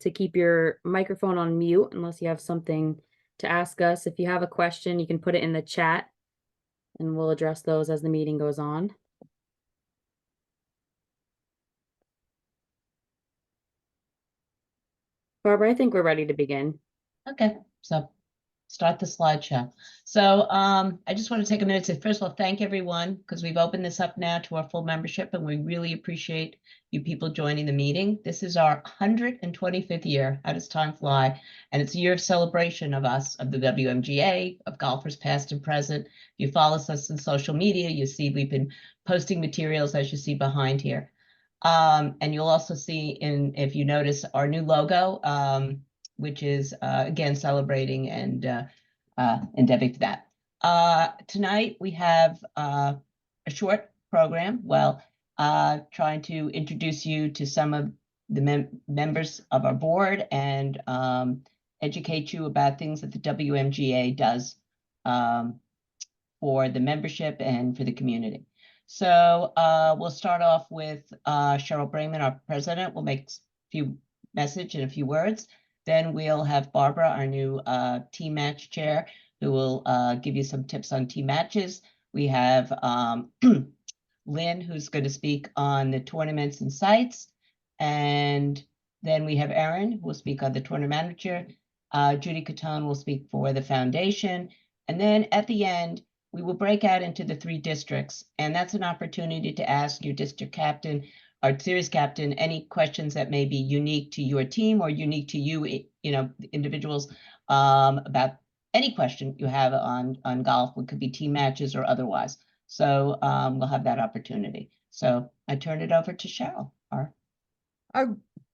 to keep your microphone on mute unless you have something to ask us. If you have a question, you can put it in the chat and we'll address those as the meeting goes on. Barbara, I think we're ready to begin. Okay, so start the slideshow. So I just want to take a minute to first of all thank everyone, because we've opened this up now to our full membership, and we really appreciate you people joining the meeting. This is our 125th year. How does time fly? And it's a year of celebration of us, of the WMGA, of golfers past and present. If you follow us on social media, you see we've been posting materials, as you see behind here. And you'll also see, if you notice, our new logo, which is again celebrating and endeavoring to that. Tonight we have a short program. Well, trying to introduce you to some of the members of our board and educate you about things that the WMGA does for the membership and for the community. So we'll start off with Cheryl Brayman, our president, will make a few message in a few words. Then we'll have Barbara, our new team match chair, who will give you some tips on team matches. We have Lynn, who's going to speak on the tournaments and sites. And then we have Erin, who will speak on the tournament manager. Judy Catone will speak for the foundation. And then at the end, we will break out into the 3 districts. And that's an opportunity to ask your district captain, our series captain, any questions that may be unique to your team or unique to you, individuals, about any question you have on golf. It could be team matches or otherwise. So we'll have that opportunity. So I turn it over to Cheryl.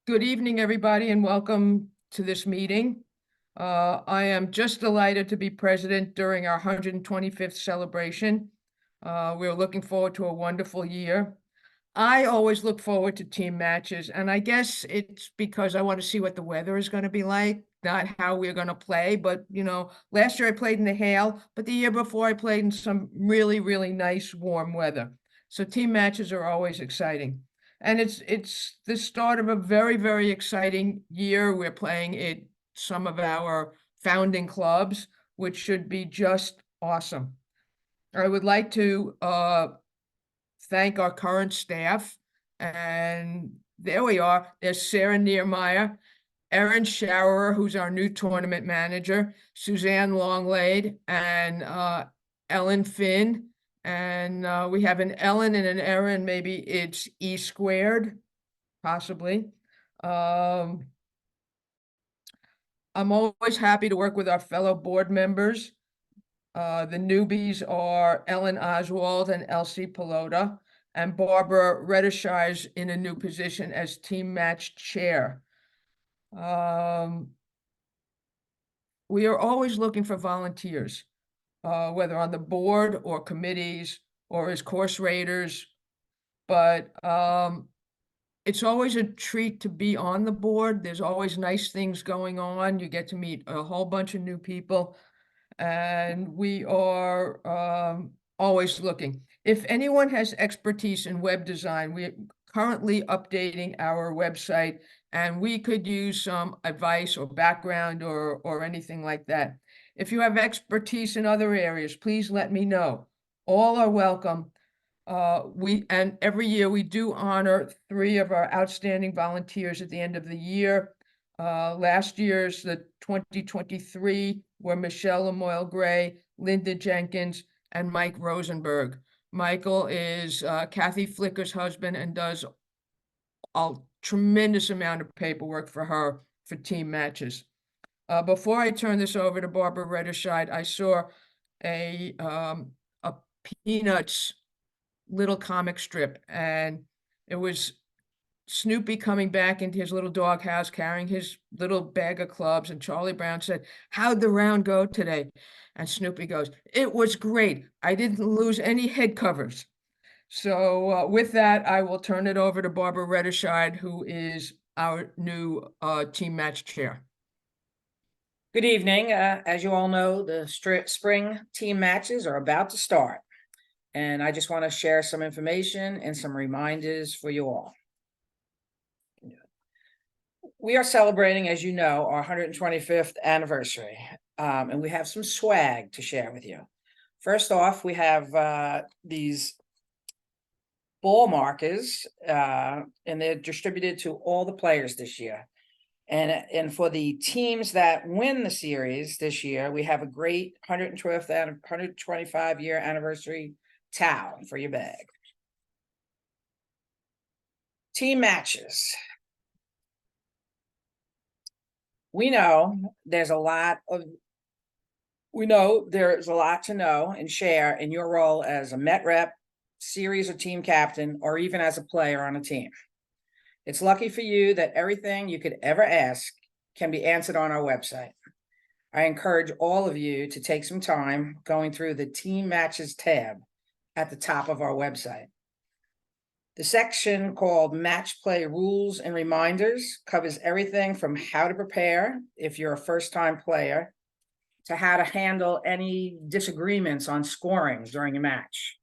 Good evening, everybody, and welcome to this meeting. I am just delighted to be president during our 125th celebration. We're looking forward to a wonderful year. I always look forward to team matches, and I guess it's because I want to see what the weather is going to be like, not how we're going to play. But, last year I played in the hail, but the year before I played in some really, really nice warm weather. So team matches are always exciting. And it's the start of a very, very exciting year. We're playing at some of our founding clubs, which should be just awesome. I would like to thank our current staff, and there we are. There's Sarah Niermeyer, Erin Schauer, who's our new tournament manager, Suzanne Longlade, and Ellen Finn. And we have an Ellen and an Erin, maybe it's E squared, possibly. I'm always happy to work with our fellow board members. The newbies are Ellen Oswald and Elsie Pelota, and Barbara Redishire's in a new position as team match chair. We are always looking for volunteers, whether on the board or committees or as course raters. But it's always a treat to be on the board. There's always nice things going on. You get to meet a whole bunch of new people. And we are always looking. If anyone has expertise in web design, we're currently updating our website, and we could use some advice or background or anything like that. If you have expertise in other areas, please let me know. All are welcome. And every year we do honor 3 of our outstanding volunteers at the end of the year. Last year's, the 2023, were Michelle Lamoille Gray, Linda Jenkins, and Mike Rosenberg. Michael is Kathy Flicker's husband and does a tremendous amount of paperwork for her for team matches. Before I turn this over to Barbara Redishide, I saw a Peanuts little comic strip, and it was Snoopy coming back into his little doghouse carrying his little bag of clubs, and Charlie Brown said, "How'd the round go today?" And Snoopy goes, "It was great. I didn't lose any head covers." So with that, I will turn it over to Barbara Redishide, who is our new team match chair. Good evening. As you all know, the spring team matches are about to start. And I just want to share some information and some reminders for you all. We are celebrating, as you know, our 125th anniversary, and we have some swag to share with you. First off, we have these ball markers, and they're distributed to all the players this year. And for the teams that win the series this year, we have a great 112th and 125-year anniversary towel for your bag. Team matches. We know there's a lot to know and share in your role as a Met rep, series or team captain, or even as a player on a team. It's lucky for you that everything you could ever ask can be answered on our website. I encourage all of you to take some time going through the team matches tab at the top of our website. The section called Match Play Rules and Reminders covers everything from how to prepare if you're a first-time player to how to handle any disagreements on scoring during a match.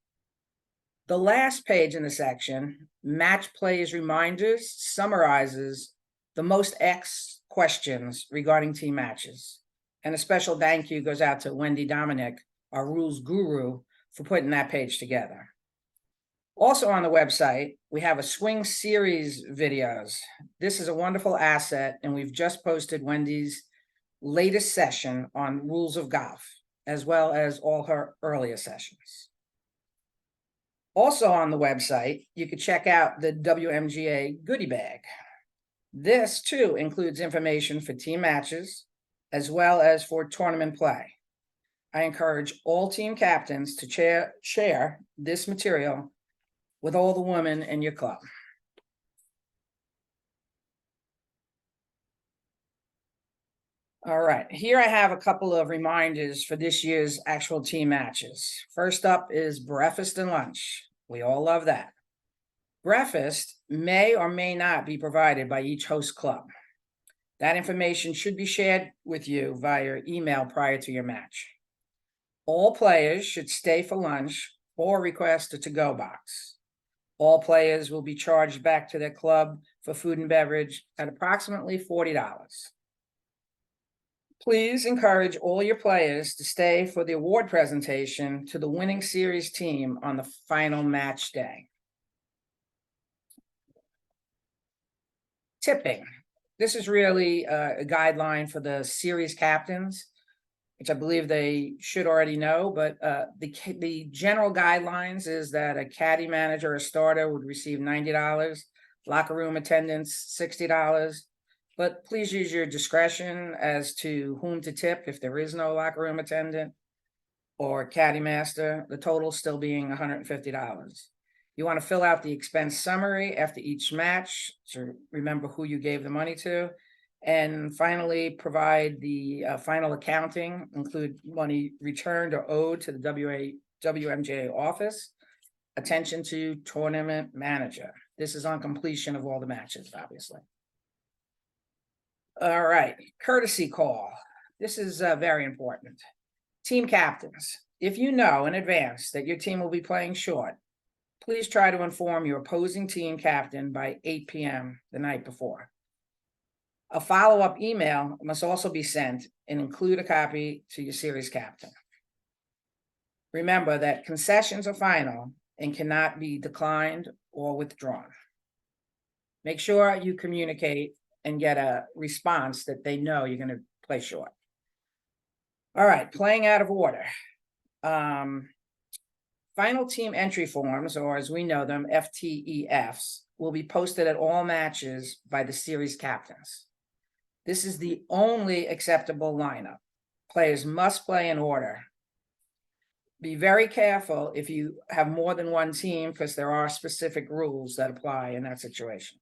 The last page in the section, Match Plays Reminders, summarizes the most asked questions regarding team matches. And a special thank you goes out to Wendy Dominic, our rules guru, for putting that page together. Also on the website, we have a swing series videos. This is a wonderful asset, and we've just posted Wendy's latest session on rules of golf, as well as all her earlier sessions. Also on the website, you can check out the WMGA goodie bag. This too includes information for team matches, as well as for tournament play. I encourage all team captains to share this material with all the women in your club. All right, here I have a couple of reminders for this year's actual team matches. First up is breakfast and lunch. We all love that. Breakfast may or may not be provided by each host club. That information should be shared with you via email prior to your match. All players should stay for lunch or request a to-go box. All players will be charged back to their club for food and beverage at approximately $40. Please encourage all your players to stay for the award presentation to the winning series team on the final match day. Tipping. This is really a guideline for the series captains, which I believe they should already know, but the general guidelines is that a caddy manager or starter would receive $90, locker room attendants $60, but please use your discretion as to whom to tip if there is no locker room attendant or caddy master, the total still being $150. You want to fill out the expense summary after each match to remember who you gave the money to. And finally, provide the final accounting, include money returned or owed to the WMJA office. Attention to tournament manager. This is on completion of all the matches, obviously. All right, courtesy call. This is very important. Team captains, if you know in advance that your team will be playing short, please try to inform your opposing team captain by 8 p.m. the night before. A follow-up email must also be sent and include a copy to your series captain. Remember that concessions are final and cannot be declined or withdrawn. Make sure you communicate and get a response that they know you're going to play short. All right, playing out of order. Final team entry forms, or as we know them, FTEFs, will be posted at all matches by the series captains. This is the only acceptable lineup. Players must play in order. Be very careful if you have more than one team, because there are specific rules that apply in that situation.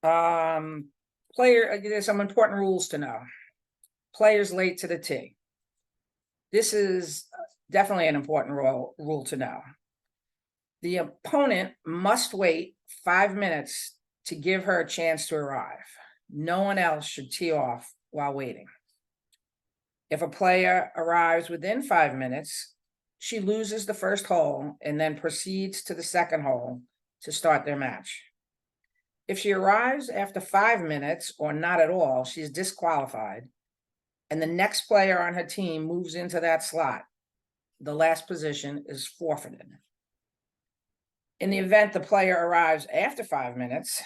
There's some important rules to know. Players late to the tee. This is definitely an important rule to know. The opponent must wait 5 minutes to give her a chance to arrive. No one else should tee off while waiting. If a player arrives within 5 minutes, she loses the first hole and then proceeds to the second hole to start their match. If she arrives after 5 minutes or not at all, she's disqualified, and the next player on her team moves into that slot. The last position is forfeited. In the event the player arrives after 5 minutes,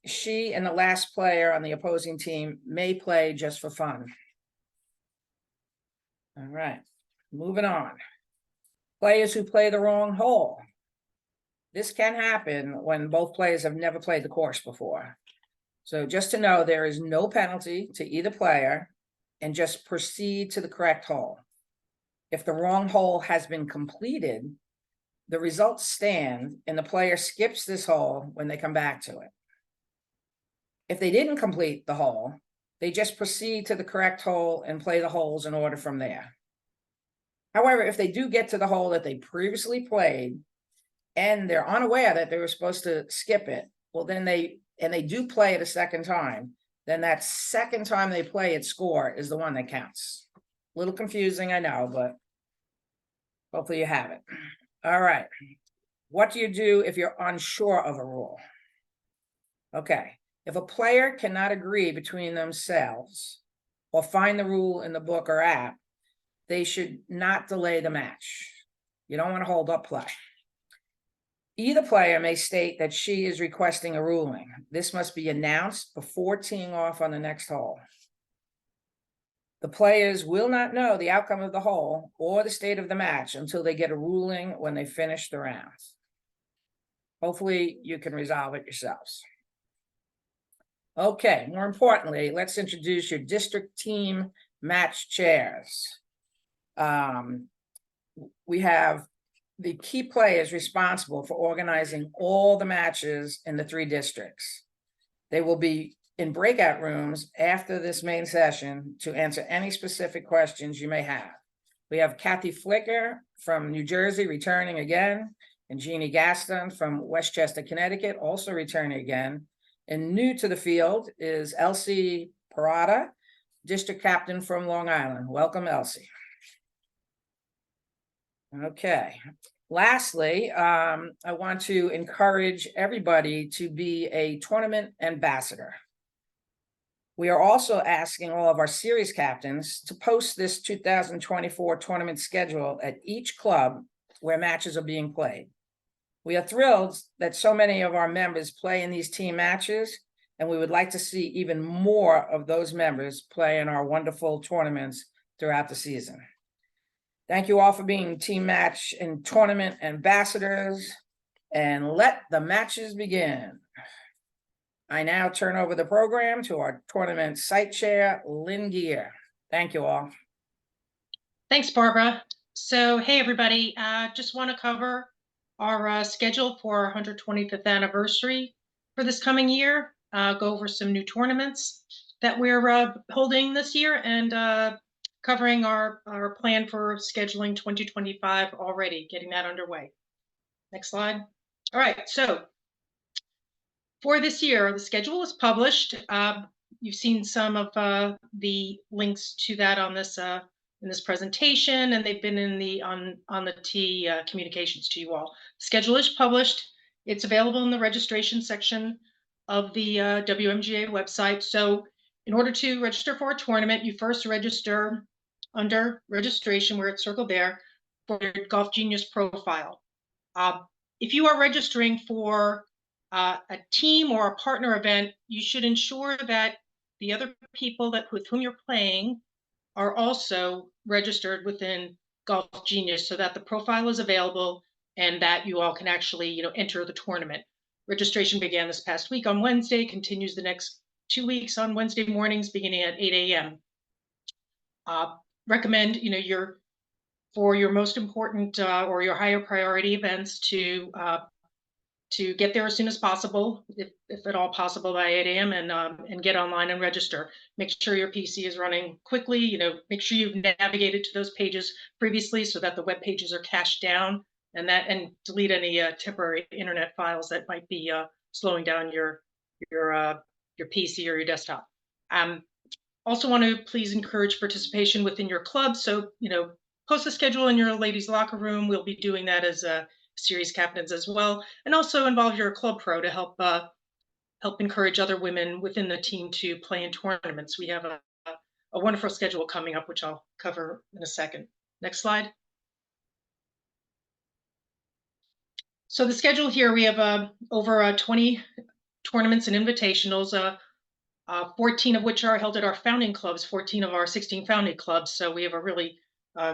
she and the last player on the opposing team may play just for fun. All right, moving on. Players who play the wrong hole. This can happen when both players have never played the course before. So just to know, there is no penalty to either player, and just proceed to the correct hole. If the wrong hole has been completed, the results stand and the player skips this hole when they come back to it. If they didn't complete the hole, they just proceed to the correct hole and play the holes in order from there. However, if they do get to the hole that they previously played and they're unaware that they were supposed to skip it, well, then they do play it a second time, then that second time they play it score is the one that counts. A little confusing, I know, but hopefully you have it. All right. What do you do if you're unsure of a rule? Okay. If a player cannot agree between themselves or find the rule in the book or app, they should not delay the match. You don't want to hold up play. Either player may state that she is requesting a ruling. This must be announced before teeing off on the next hole. The players will not know the outcome of the hole or the state of the match until they get a ruling when they finish the rounds. Hopefully you can resolve it yourselves. Okay, more importantly, let's introduce your district team match chairs. We have the key players responsible for organizing all the matches in the 3 districts. They will be in breakout rooms after this main session to answer any specific questions you may have. We have Kathy Flicker from New Jersey returning again, and Jeannie Gaston from Westchester, Connecticut, also returning again. And new to the field is Elsie Parada, district captain from Long Island. Welcome, Elsie. Okay. Lastly, I want to encourage everybody to be a tournament ambassador. We are also asking all of our series captains to post this 2024 tournament schedule at each club where matches are being played. We are thrilled that so many of our members play in these team matches, and we would like to see even more of those members play in our wonderful tournaments throughout the season. Thank you all for being team match and tournament ambassadors, and let the matches begin. I now turn over the program to our tournament site chair, Lynn Gear. Thank you all. Thanks, Barbara. So, hey, everybody, just want to cover our schedule for our 125th anniversary for this coming year, go over some new tournaments that we're holding this year, and covering our plan for scheduling 2025 already, getting that underway. Next slide. All right, so for this year, the schedule is published. You've seen some of the links to that on this in this presentation, and they've been in the on the T communications to you all. The schedule is published. It's available in the registration section of the WMGA website. So in order to register for a tournament, you first register under registration, where it's circled there, for your Golf Genius profile. If you are registering for a team or a partner event, you should ensure that the other people with whom you're playing are also registered within Golf Genius, so that the profile is available and that you all can actually, enter the tournament. Registration began this past week on Wednesday, continues the next 2 weeks on Wednesday mornings, beginning at 8 a.m. Recommend, for your most important or your higher priority events to get there as soon as possible, if at all possible, by 8 a.m. and get online and register. Make sure your PC is running quickly. Make sure you've navigated to those pages previously so that the web pages are cached down, and delete any temporary internet files that might be slowing down your PC or your desktop. Also want to please encourage participation within your club. So, post a schedule in your ladies' locker room. We'll be doing that as series captains as well, and also involve your club pro to help help encourage other women within the team to play in tournaments. We have a wonderful schedule coming up, which I'll cover in a second. Next slide. So the schedule here, we have over 20 tournaments and invitationals, 14 of which are held at our founding clubs, 14 of our 16 founding clubs. So we have a really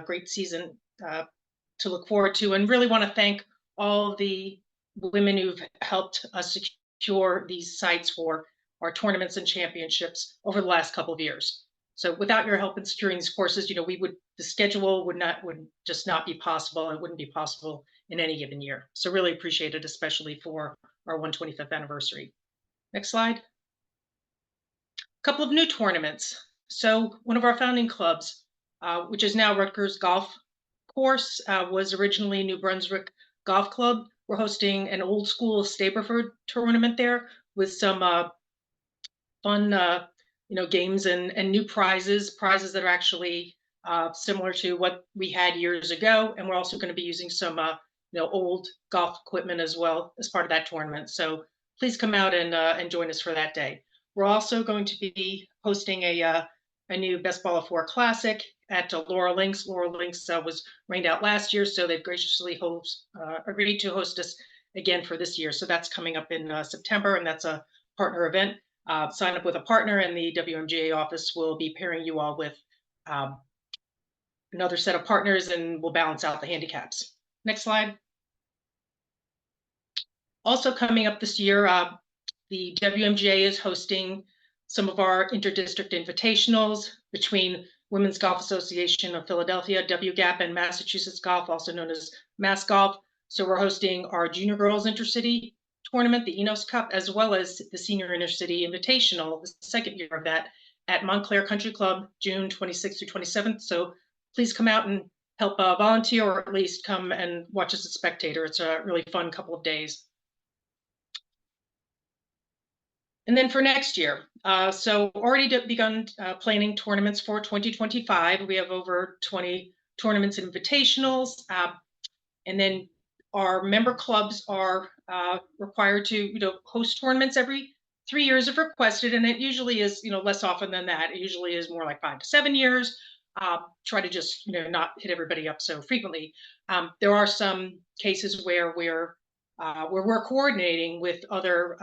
great season to look forward to, and really want to thank all the women who've helped us secure these sites for our tournaments and championships over the last couple of years. So without your help in securing these courses, the schedule would just not be possible. It wouldn't be possible in any given year. So really appreciate it, especially for our 125th anniversary. Next slide. A couple of new tournaments. So one of our founding clubs, which is now Rutgers Golf Course, was originally New Brunswick Golf Club. We're hosting an old school Stableford tournament there with some fun, games and new prizes that are actually similar to what we had years ago. And we're also going to be using some, old golf equipment as well as part of that tournament. So please come out and join us for that day. We're also going to be hosting a new Best Ball of Four Classic at Laurel Links. Laurel Links was rained out last year, so they've graciously agreed to host us again for this year. So that's coming up in September, and that's a partner event. Sign up with a partner, and the WMGA office will be pairing you all with another set of partners, and we'll balance out the handicaps. Next slide. Also coming up this year, the WMGA is hosting some of our interdistrict invitationals between Women's Golf Association of Philadelphia, WGAP, and Massachusetts Golf, also known as Mass Golf. So we're hosting our Junior Girls Intercity Tournament, the Enos Cup, as well as the Senior Intercity Invitational, the second year of that, at Montclair Country Club, June 26th through 27th. So please come out and help volunteer, or at least come and watch as a spectator. It's a really fun couple of days. And then for next year, so already begun planning tournaments for 2025. We have over 20 tournaments and invitationals. And then our member clubs are required to host tournaments every 3 years if requested. And it usually is less often than that. It usually is more like 5 to 7 years. Try to just not hit everybody up so frequently. There are some cases where we're coordinating with other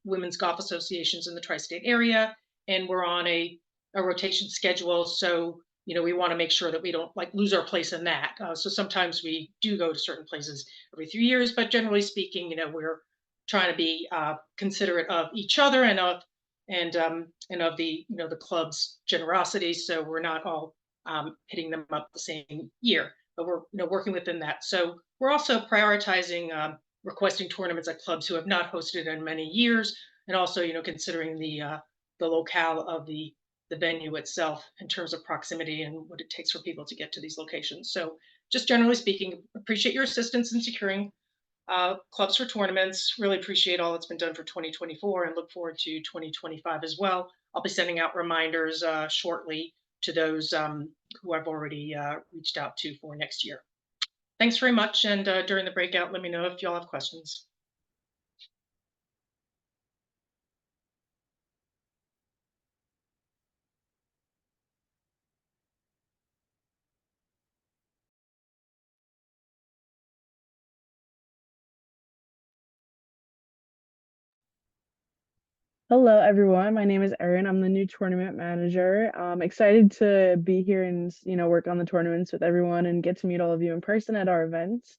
women's golf associations in the tri-state area, and we're on a rotation schedule. So, we want to make sure that we don't lose our place in that. So sometimes we do go to certain places every 3 years, but generally speaking, we're trying to be considerate of each other and of the the club's generosity. So we're not all hitting them up the same year, but we're working within that. So we're also prioritizing requesting tournaments at clubs who have not hosted in many years, and also considering the locale of the venue itself in terms of proximity and what it takes for people to get to these locations. So just generally speaking, appreciate your assistance in securing clubs for tournaments. Really appreciate all that's been done for 2024 and look forward to 2025 as well. I'll be sending out reminders shortly to those who I've already reached out to for next year. Thanks very much, and during the breakout, let me know if y'all have questions. Hello, everyone. My name is Erin. I'm the new tournament manager. I'm excited to be here and, work on the tournaments with everyone and get to meet all of you in person at our events.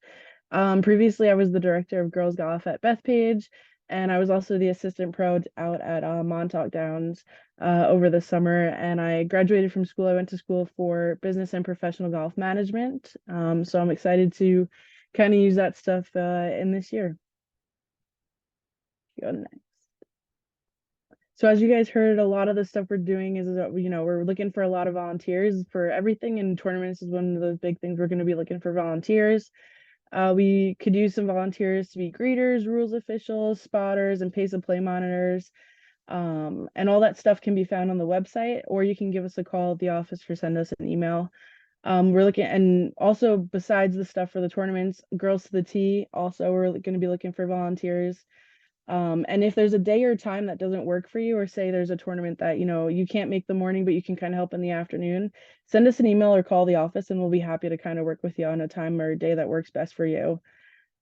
Previously, I was the director of girls golf at Bethpage, and I was also the assistant pro out at Montauk Downs over the summer. And I graduated from school. I went to school for business and professional golf management. So I'm excited to kind of use that stuff in this year. Go next. So as you guys heard, a lot of the stuff we're doing is, we're looking for a lot of volunteers for everything, and tournaments is one of those big things. We're going to be looking for volunteers. We could use some volunteers to be greeters, rules officials, spotters, and pace of play monitors. And all that stuff can be found on the website, or you can give us a call at the office or send us an email. We're looking, and also besides the stuff for the tournaments, Girls to the Tee, also we're going to be looking for volunteers. And if there's a day or time that doesn't work for you, or say there's a tournament that, you can't make the morning, but you can kind of help in the afternoon, send us an email or call the office and we'll be happy to kind of work with you on a time or a day that works best for you.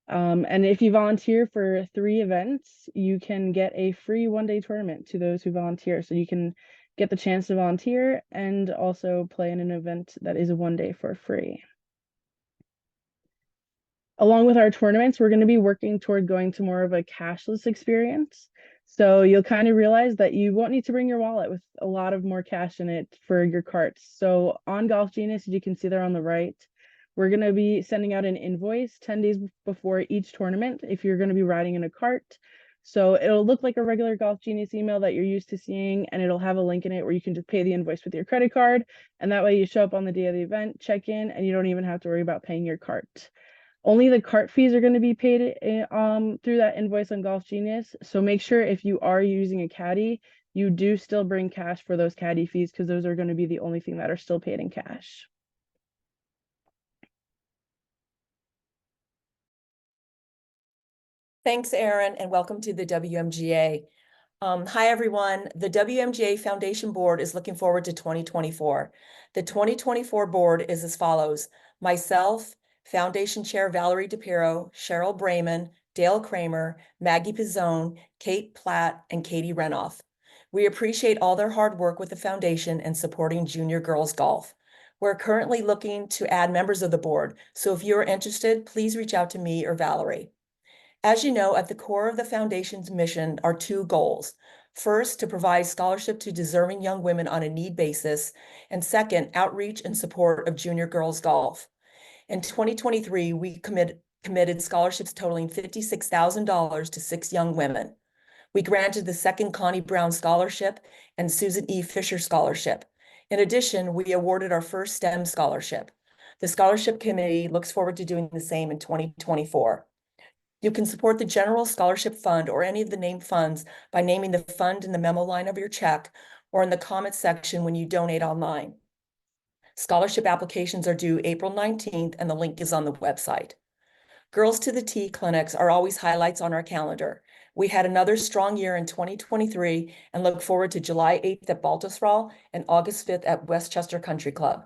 And if you volunteer for 3 events, you can get a free 1-day tournament to those who volunteer. So you can get the chance to volunteer and also play in an event that is a 1-day for free. Along with our tournaments, we're going to be working toward going to more of a cashless experience. So you'll kind of realize that you won't need to bring your wallet with a lot of more cash in it for your carts. So on Golf Genius, as you can see there on the right, we're going to be sending out an invoice 10 days before each tournament if you're going to be riding in a cart. So it'll look like a regular Golf Genius email that you're used to seeing, and it'll have a link in it where you can just pay the invoice with your credit card. And that way you show up on the day of the event, check in, and you don't even have to worry about paying your cart. Only the cart fees are going to be paid through that invoice on Golf Genius. So make sure if you are using a caddy, you do still bring cash for those caddy fees, because those are going to be the only thing that are still paid in cash. Thanks, Erin, and welcome to the WMGA. Hi, everyone. The WMGA Foundation Board is looking forward to 2024. The 2024 board is as follows: myself, Foundation Chair Valerie DePiro, Cheryl Brayman, Dale Kramer, Maggie Pizzone, Kate Platt, and Katie Renoff. We appreciate all their hard work with the foundation and supporting junior girls golf. We're currently looking to add members of the board, so if you're interested, please reach out to me or Valerie. As you know, at the core of the foundation's mission are 2 goals. First, to provide scholarship to deserving young women on a need basis, and second, outreach and support of junior girls golf. In 2023, we committed scholarships totaling $56,000 to 6 young women. We granted the second Connie Brown Scholarship and Susan E. Fisher Scholarship. In addition, we awarded our first STEM scholarship. The scholarship committee looks forward to doing the same in 2024. You can support the General Scholarship Fund or any of the named funds by naming the fund in the memo line of your check or in the comment section when you donate online. Scholarship applications are due April 19th, and the link is on the website. Girls to the Tee clinics are always highlights on our calendar. We had another strong year in 2023 and look forward to July 8th at Baltusrol and August 5th at Westchester Country Club.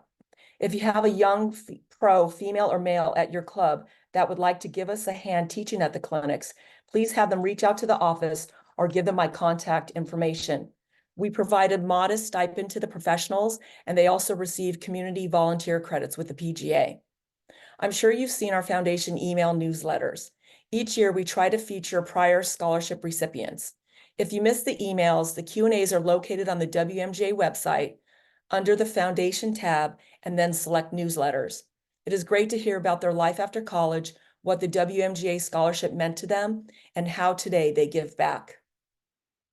If you have a young pro, female or male, at your club that would like to give us a hand teaching at the clinics, please have them reach out to the office or give them my contact information. We provided modest stipend to the professionals, and they also receive community volunteer credits with the PGA. I'm sure you've seen our foundation email newsletters. Each year, we try to feature prior scholarship recipients. If you missed the emails, the Q&As are located on the WMGA website under the Foundation tab, and then select newsletters. It is great to hear about their life after college, what the WMGA scholarship meant to them, and how today they give back.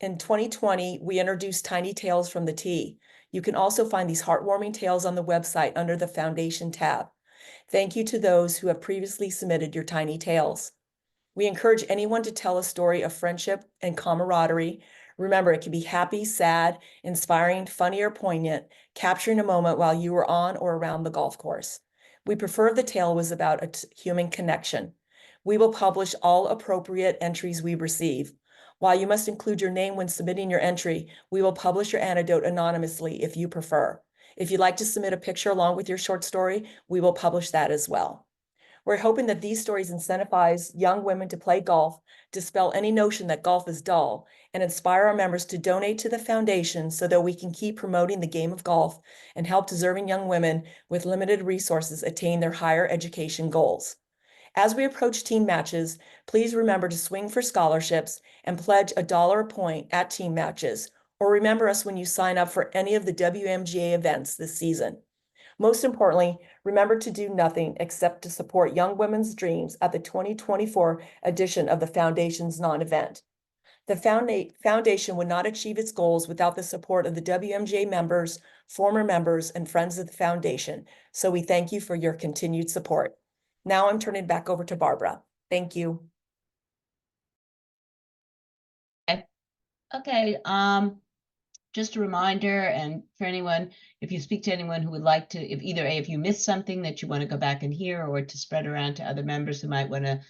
In 2020, we introduced Tiny Tales from the Tee. You can also find these heartwarming tales on the website under the Foundation tab. Thank you to those who have previously submitted your tiny tales. We encourage anyone to tell a story of friendship and camaraderie. Remember, it can be happy, sad, inspiring, funny, or poignant, capturing a moment while you were on or around the golf course. We prefer the tale was about a human connection. We will publish all appropriate entries we receive. While you must include your name when submitting your entry, we will publish your anecdote anonymously if you prefer. If you'd like to submit a picture along with your short story, we will publish that as well. We're hoping that these stories incentivize young women to play golf, dispel any notion that golf is dull, and inspire our members to donate to the foundation so that we can keep promoting the game of golf and help deserving young women with limited resources attain their higher education goals. As we approach team matches, please remember to swing for scholarships and pledge $1 a point at team matches, or remember us when you sign up for any of the WMGA events this season. Most importantly, remember to do nothing except to support young women's dreams at the 2024 edition of the Foundation's non-event. The Foundation would not achieve its goals without the support of the WMGA members, former members, and friends of the Foundation, so we thank you for your continued support. Now I'm turning back over to Barbara. Thank you. Okay, just a reminder, and for anyone, if you speak to anyone who would like to, if you missed something that you want to go back and hear, or to spread around to other members who might want to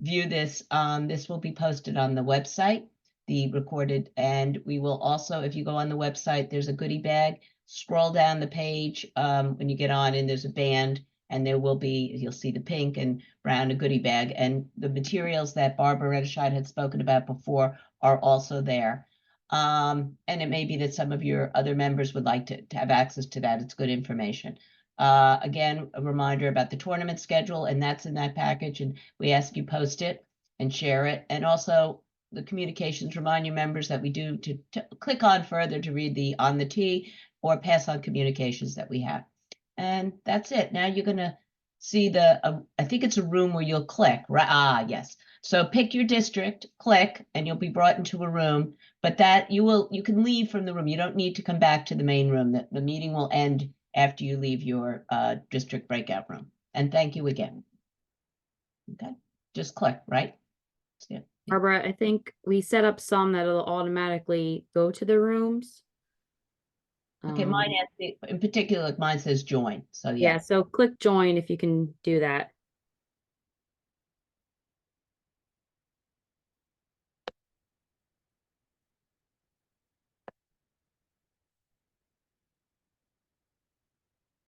view this, this will be posted on the website, the recorded, and we will also, if you go on the website, there's a goodie bag. Scroll down the page when you get on, and there's a band, and there will be, you'll see the pink and brown, a goodie bag, and the materials that Barbara Redescheid had spoken about before are also there. And it may be that some of your other members would like to have access to that. It's good information. Again, a reminder about the tournament schedule, and that's in that package, and we ask you post it and share it. And also the communications, remind your members that we do to click on further to read the on the tee or pass on communications that we have. And that's it. Now you're gonna see the, I think it's a room where you'll click, right? Ah, yes. So pick your district, click, and you'll be brought into a room, but that you can leave from the room. You don't need to come back to the main room. The meeting will end after you leave your district breakout room. And thank you again. Okay, just click, right? Yeah. Barbara, I think we set up some that'll automatically go to the rooms. Okay, mine in particular, mine says join. So Yeah, yeah. so click join if you can do that.